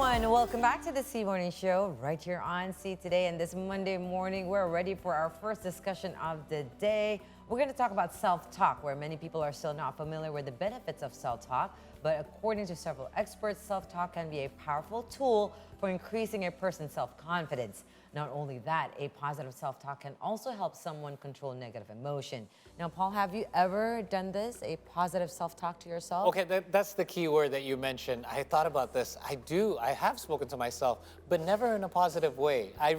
everyone. Welcome back to the C Morning Show right here on C Today. And this Monday morning, we're ready for our first discussion of the day. We're going to talk about self-talk, where many people are still not familiar with the benefits of self-talk. But according to several experts, self-talk can be a powerful tool for increasing a person's self-confidence. Not only that, a positive self-talk can also help someone control negative emotion. Now, Paul, have you ever done this, a positive self-talk to yourself? Okay, that's the key word that you mentioned. I thought about this. I have spoken to myself, but never in a positive way. I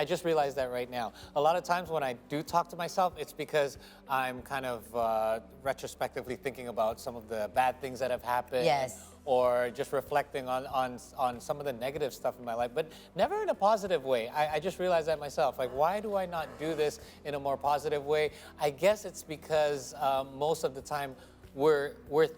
just realized that right now. A lot of times when I do talk to myself, it's because I'm kind of retrospectively thinking about some of the bad things that have happened. Yes. Or just reflecting on some of the negative stuff in my life, but never in a positive way. I just realized that myself. Like, why do I not do this in a more positive way? I guess it's because most of the time we're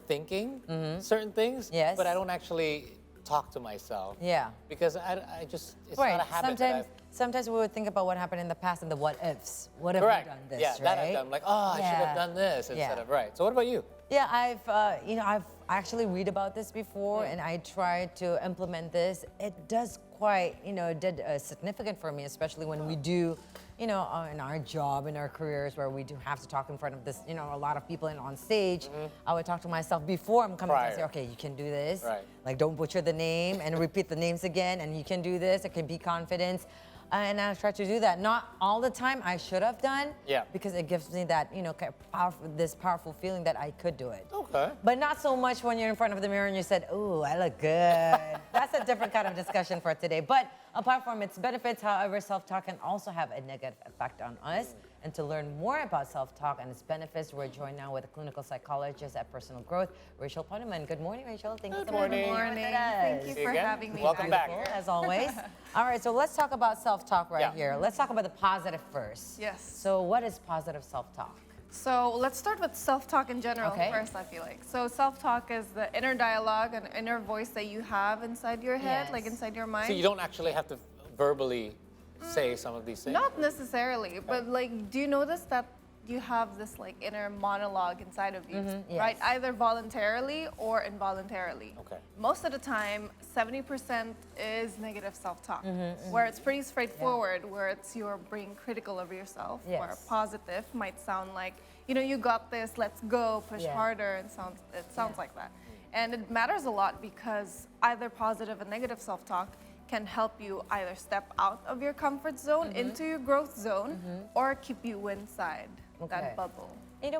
thinking certain things, Yes. but I don't actually talk to myself. Yeah. Because I just, it's Right. not a habit. Sometimes we would think about what happened in the past and the what ifs. What if Correct. we done this, Yeah, right? that I've done. Like, oh, I should have done this instead of, right. So what about you? Yeah, I've actually read about this before, and I tried to implement this. It does quite, did significant for me, especially when we do, in our job, in our careers, where we do have to talk in front of this, a lot of people and on stage. I would talk to myself before I'm coming to say, okay, you can do this. Right. Like, don't butcher the name and repeat the names again, and you can do this. It can be confidence. And I try to do that. Not all the time I should have done. Yeah. Because it gives me that, kind of this powerful feeling that I could do it. Okay. But not so much when you're in front of the mirror and you said, ooh, I look good. That's a different kind of discussion for today. But apart from its benefits, however, self-talk can also have a negative effect on us. And to learn more about self-talk and its benefits, we're joined now with a clinical psychologist at Personal Growth, Rachel Poniman. Good morning, Rachel. Thank you so much for being Good with morning. us. Thank you See you for again. having me. Welcome back. Beautiful, as always. All right, so let's talk about self-talk right here. Let's talk about the positive first. Yes. So what is positive self-talk? So let's start with self-talk in general Okay. first, I feel like. So self-talk is the inner dialogue and inner voice that you have inside your head, Yes. like inside your mind. So you don't actually have to verbally say some of these things? Not necessarily, but like, do you notice that you have this like inner monologue inside of you, yes. right? Either voluntarily or involuntarily. Okay. Most of the time, 70% is negative self-talk, where it's pretty straightforward, where it's you're being critical of yourself, Yes. where positive might sound like, you got this, let's go, push Yeah. harder, and it sounds like that. And it matters a lot because either positive and negative self-talk can help you either step out of your comfort zone into your growth zone or keep you inside Okay. that bubble.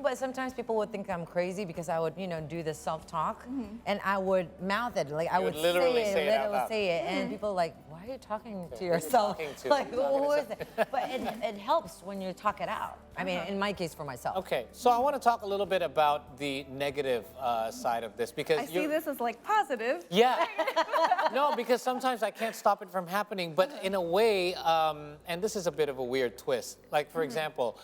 But sometimes people would think I'm crazy because I would, do the self-talk and I would mouth it. Like I would literally say it out literally loud. say it. And people are like, why are you talking to yourself? talking to? Like, I'm not who gonna is it? But it helps when you talk it out. I mean, in my case, for myself. Okay, so I want to talk a little bit about the negative side of this because I see this as like positive. Yeah. No, because sometimes I can't stop it from happening, but in a way, and this is a bit of a weird twist. Like, for example,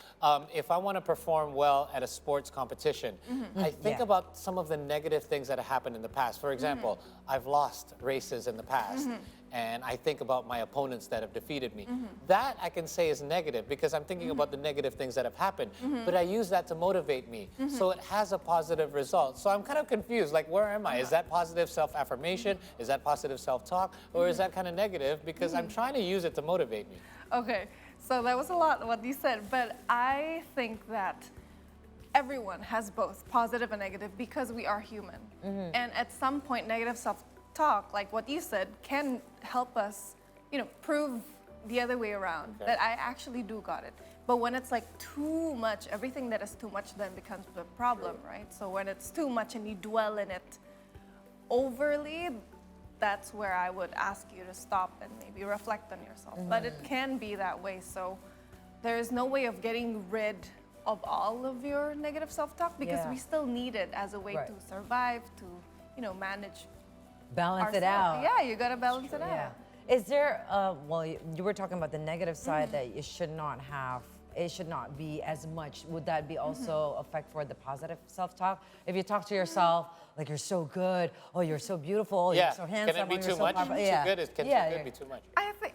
if I want to perform well at a sports competition, I think Yeah. about some of the negative things that have happened in the past. For example, I've lost races in the past. And I think about my opponents that have defeated me. That I can say is negative because I'm thinking about the negative things that have happened. But I use that to motivate me. So it has a positive result. So I'm kind of confused. Like, where am I? Is that positive self-affirmation? Is that positive self-talk? Or is that kind of negative? Because I'm trying to use it to motivate me. Okay, so that was a lot what you said, but I think that everyone has both positive and negative because we are human. And at some point, negative self-talk, like what you said, can help us, prove the other way around, that I actually do got it. But when it's like too much, everything that is too much then becomes the problem, right? So when it's too much and you dwell in it overly, that's where I would ask you to stop and maybe reflect on yourself. But it can be that way, so there is no way of getting rid of all of your negative self-talk because Yeah. we still need it as a way Right. to survive, to, manage Balance it ourselves. out. Yeah, you gotta balance it Yeah. out. Is there, well, you were talking about the negative side that you should not have it should not be as much. Would that be also affect for the positive self-talk? If you talk to yourself like you're so good, oh you're so beautiful, oh, Yeah. you're so handsome, Can it be oh, you're too so much? powerful. Too Yeah. good is can Yeah, too yeah. good be too much?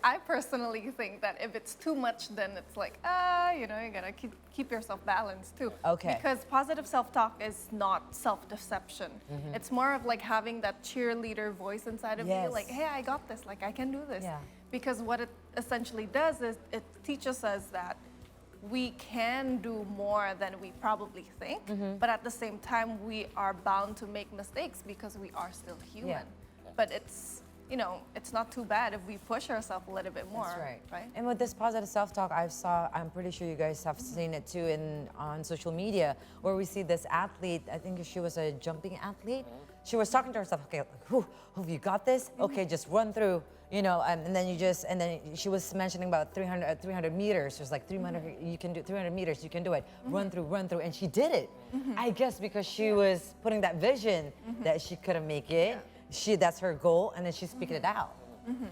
I personally think that if it's too much, then it's like, you gotta keep yourself balanced too. Okay. Because positive self-talk is not self-deception. It's more of like having that cheerleader voice inside of you, Yes. like, hey, I got this, like I can do this. Yeah. Because what it essentially does is it teaches us that we can do more than we probably think, but at the same time, we are bound to make mistakes because we are still human. Yeah. But it's, it's not too bad if we push ourselves a little bit more. That's Right? And with this positive self-talk, I'm pretty sure you guys have seen it too on social media, where we see this athlete. I think she was a jumping athlete. She was talking to herself. Okay, you got this? Okay, just run through. And then she was mentioning about 300 meters. There's like 300. You can do 300 meters. You can do it. Run through, and she did it. I guess because she was putting that vision that she couldn't make it. That's her goal, and then she's speaking it out.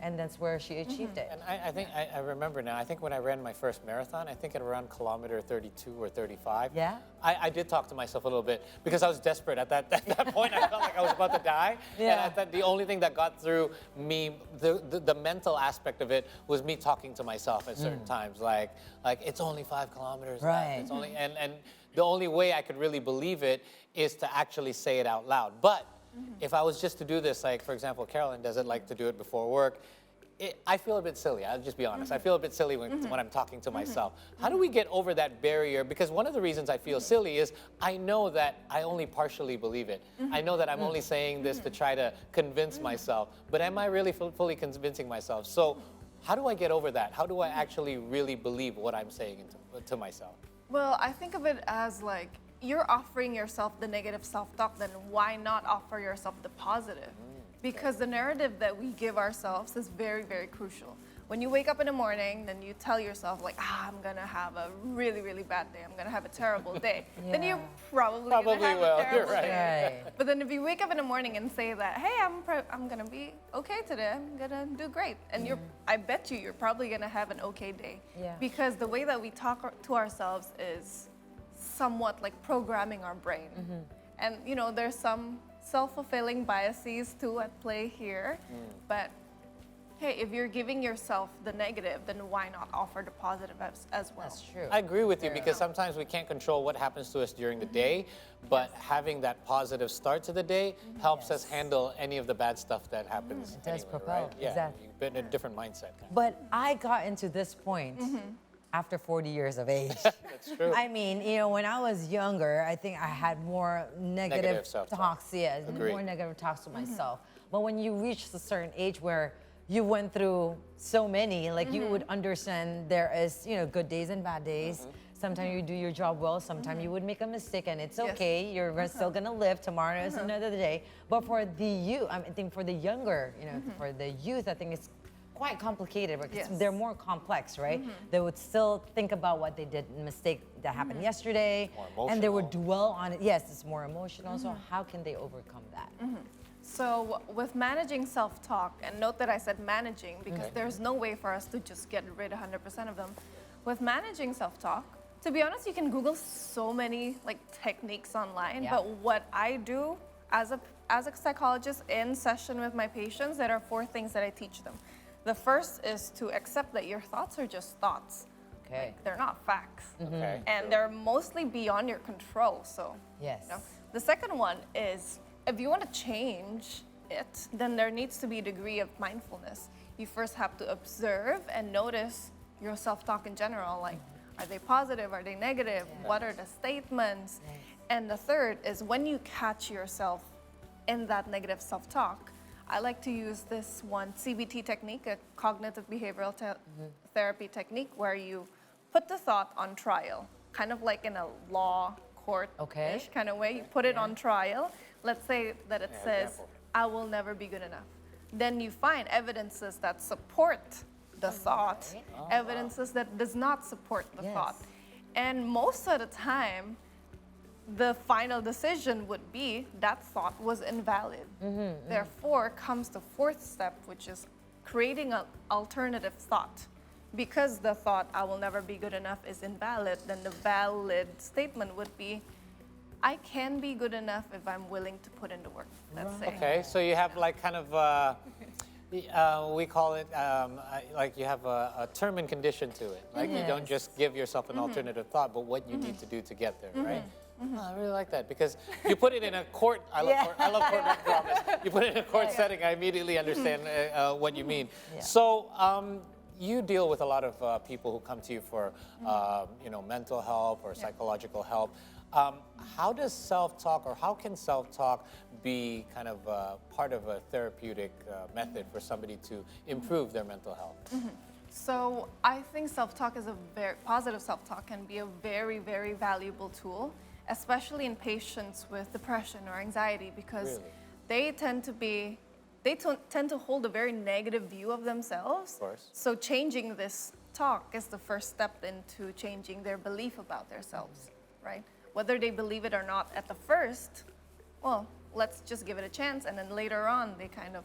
And that's where she achieved it. And I think I remember now. I think when I ran my first marathon, I think at around kilometer 32 or 35. Yeah? I did talk to myself a little bit because I was desperate at that point. I felt like I was about to die. Yeah. And I thought the only thing that got through me, the mental aspect of it, was me talking to myself at certain times. Like it's only 5 kilometers left. Right. It's only and the only way I could really believe it is to actually say it out loud. But if I was just to do this, like, for example, Carolyn doesn't like to do it before work, I feel a bit silly. I'll just be honest. I feel a bit silly when I'm talking to myself. How do we get over that barrier? Because one of the reasons I feel silly is I know that I only partially believe it. I know that I'm only saying this to try to convince myself. But am I really fully convincing myself? So how do I get over that? How do I actually really believe what I'm saying to myself? Well, I think of it as like, you're offering yourself the negative self-talk, then why not offer yourself the positive? Because the narrative that we give ourselves is very, very crucial. When you wake up in the morning, then you tell yourself like, I'm gonna have a really, really bad day. I'm gonna have a terrible day. Then Yeah. you probably Probably gonna have will. a terrible You're right. day. Right. But then if you wake up in the morning and say that, hey, I'm gonna be okay today. I'm gonna do great. And I bet you're probably gonna have an okay day. Yeah. Because the way that we talk to ourselves is somewhat like programming our brain. And there's some self-fulfilling biases too at play here. But hey, if you're giving yourself the negative, then why not offer the positive as well? That's true. I agree with you because sometimes we can't control what happens to us during the day, but having that positive start to the day helps us handle any of the bad stuff that happens. It does anyway, propel, right? Yeah, exactly. you've been in a different mindset. But I got into this point after 40 years of age. That's true. I mean, when I was younger, I think I had more negative Negative self-talk. talks, Agreed. more negative talks to myself. But when you reach a certain age where you went through so many, like you would understand there is, good days and bad days. Sometimes you do your job well, sometimes you would make a mistake and it's okay. You're still gonna live, tomorrow is another day. But for the youth, I think for the younger, for the youth, I think it's quite complicated because they're more complex, right? They would still think about what they did, mistake that happened yesterday, More and they would emotional. dwell on it. Yes, it's more emotional. So how can they overcome that? So with managing self-talk, and note that I said managing because there's no way for us to just get rid of 100% of them. With managing self-talk, to be honest, you can Google so many techniques online, Yeah. but what I do as a psychologist in session with my patients, there are 4 things that I teach them. The first is to accept that your thoughts are just thoughts. Okay. They're not facts. Okay. And they're mostly beyond your control. So, Yes. The second one is if you want to change it, then there needs to be a degree of mindfulness. You first have to observe and notice your self-talk in general. Like, are they positive? Are they negative? What are the statements? And the third is when you catch yourself in that negative self-talk, I like to use this one CBT technique, a cognitive behavioral therapy technique, where you put the thought on trial, kind of like in a law court-ish kind of way. You put it on trial. Let's say that it says, example. I will never be good enough. Then you find evidences that support the thought, evidences that does not support the thought. And most of the time, the final decision would be that thought was invalid. Therefore comes the fourth step, which is creating an alternative thought. because the thought I will never be good enough is invalid, then the valid statement would be, I can be good enough if I'm willing to put in the work, let's say. Okay, so you have like kind of, we call it, like you have a term and condition to it. Like you don't just give yourself an alternative thought, but what you need to do to get there, right? Oh, I really like that because you put it in a court. I love court promise. You put it in a court setting. I immediately understand what you mean. Yeah. So you deal with a lot of people who come to you for mental help or psychological help. How does self-talk, or how can self-talk be kind of part of a therapeutic method for somebody to improve their mental health? So I think self-talk is positive self-talk can be a very, very valuable tool, especially in patients with depression or anxiety, because they tend to hold a very negative view of themselves. Of course. So changing this talk is the first step into changing their belief about themselves, right? Whether they believe it or not at the first, well, let's just give it a chance, and then later on they kind of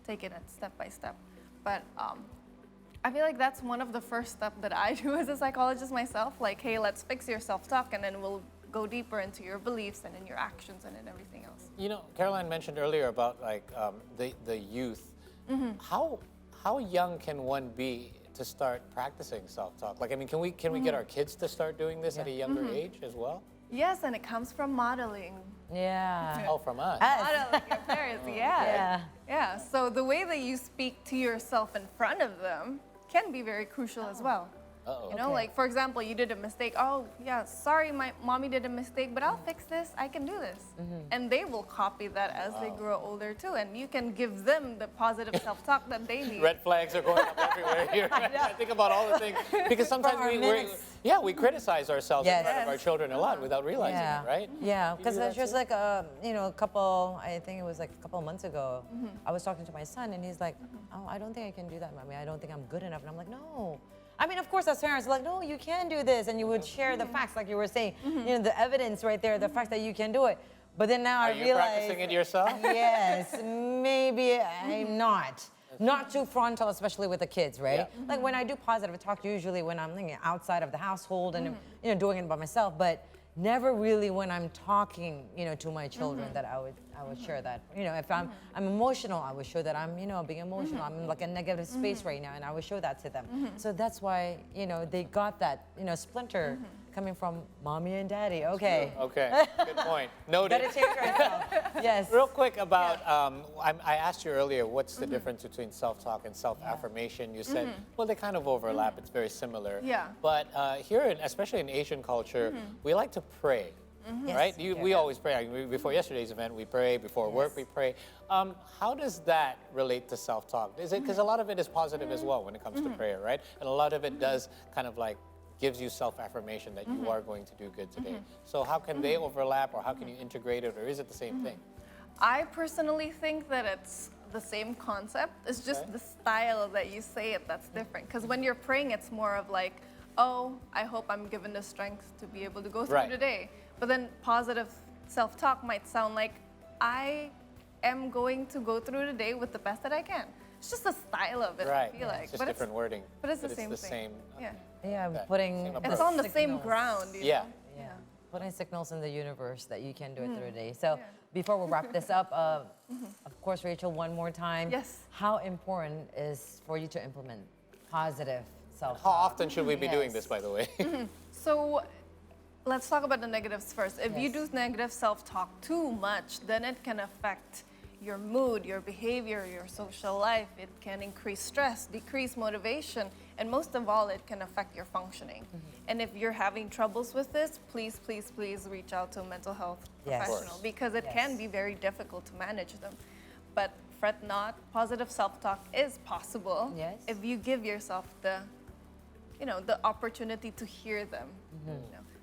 take it step by step. But I feel like that's one of the first steps that I do as a psychologist myself. Like, hey, let's fix your self-talk, and then we'll go deeper into your beliefs and in your actions and in everything else. You know, Caroline mentioned earlier about like the youth. How young can one be to start practicing self-talk? Like, I mean, can we get our kids to start doing this at a younger age as well? Yes, and it comes from modeling. Yeah. Oh, from us. Modeling your parents, yeah. So the way that you speak to yourself in front of them can be very crucial as well. Uh-oh. You know, like, for example, you did a mistake. Oh, yeah, sorry, my mommy did a mistake, but I'll fix this. I can do this. And they will copy that as they grow older, too. And you can give them the positive self-talk that they need. Red flags are going up everywhere here. I think about all the things. Because sometimes we criticize ourselves in front of our children a lot without realizing it, right? Yeah, because it's just like a couple. I think it was like a couple of months ago. I was talking to my son, and he's like, "Oh, I don't think I can do that, mommy. I don't think I'm good enough." And I'm like, "No." I mean, of course, as parents, like, no, you can do this, and you would share the facts, like you were saying, the evidence right there, the fact that you can do it. But then now I realize, practicing it yourself? Yes, maybe I'm not. Not too frontal, especially with the kids, right? Like when I do positive talk, usually when I'm outside of the household and doing it by myself, but never really when I'm talking, to my children that I would share that. If I'm emotional, I would show that I'm, being emotional. I'm in like a negative space right now, and I would show that to them. So that's why, they got that, splinter coming from mommy and daddy. Okay. Okay, good point. Noted. Better take care of yourself. Yes. Real quick about, I asked you earlier, what's the difference between self-talk and self-affirmation? You said, well, they kind of overlap. It's very similar. Yeah. But here, especially in Asian culture, we like to pray. Right? We always pray. Before yesterday's event, we pray. Before work, we pray. How does that relate to self-talk? Is it, because a lot of it is positive as well when it comes to prayer, right? And a lot of it does kind of like gives you self-affirmation that you are going to do good today. So how can they overlap, or how can you integrate it, or is it the same thing? I personally think that it's the same concept. It's just the style that you say it that's different. Because when you're praying, it's more of like, oh, I hope I'm given the strength to be able to go through the day. But then positive self-talk might sound like, I am going to go through the day with the best that I can. It's just the style of it, I feel like. It's just different wording. But it's the same thing. Same, Yeah, putting. It's on the same ground. You know? Yeah. Putting signals in the universe that you can do it through the day. So before we wrap this up, of course, Rachel, one more time. Yes. How important is for you to implement positive self-talk? How often should we be doing this, by the way? So let's talk about the negatives first. If you do negative self-talk too much, then it can affect your mood, your behavior, your social life. It can increase stress, decrease motivation, and most of all, it can affect your functioning. And if you're having troubles with this, please, please, please reach out to a mental health professional, because it can be very difficult to manage them. But fret not, positive self-talk is possible if you give yourself the opportunity to hear them,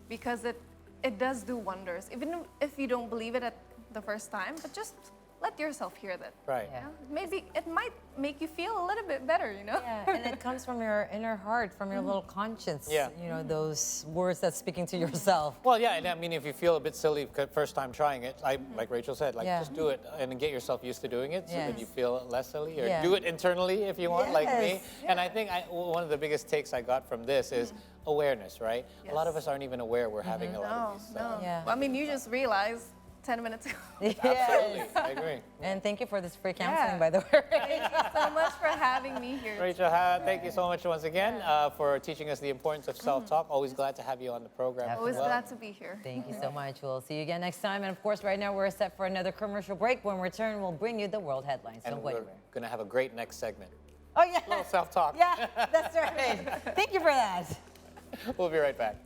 because it does do wonders, even if you don't believe it at the first time, but just let yourself hear that. Right. Yeah. Maybe it might make you feel a little bit better, you know? Yeah, and it comes from your inner heart, from your little conscience. Yeah. You know, those words that's speaking to yourself. Well, yeah, and I mean, if you feel a bit silly first time trying it, like Rachel said, like Yeah. just do it and get yourself used to doing it so that Yes. you feel less silly, or Yeah. do it internally if you want, like me. Yes. And I think one of the biggest takes I got from this is awareness, right? A lot of us aren't even aware we're having a lot of these. No. Yeah. Well, I mean, you just realized 10 minutes ago. Absolutely, Yes. I agree. And thank you for this free counseling, Yeah. by the way. Thank you so much for having me here. Rachel, thank you so much once again for teaching us the importance of self-talk. Always glad to have you on the program. as Always well. glad to be here. Thank you so much. We'll see you again next time. And of course, right now we're set for another commercial break. When we return, we'll bring you the world headlines. And Don't go we're anywhere. going to have a great next segment. Oh, yeah. A little self-talk. Yeah, that's right. Thank you for that. We'll be right back.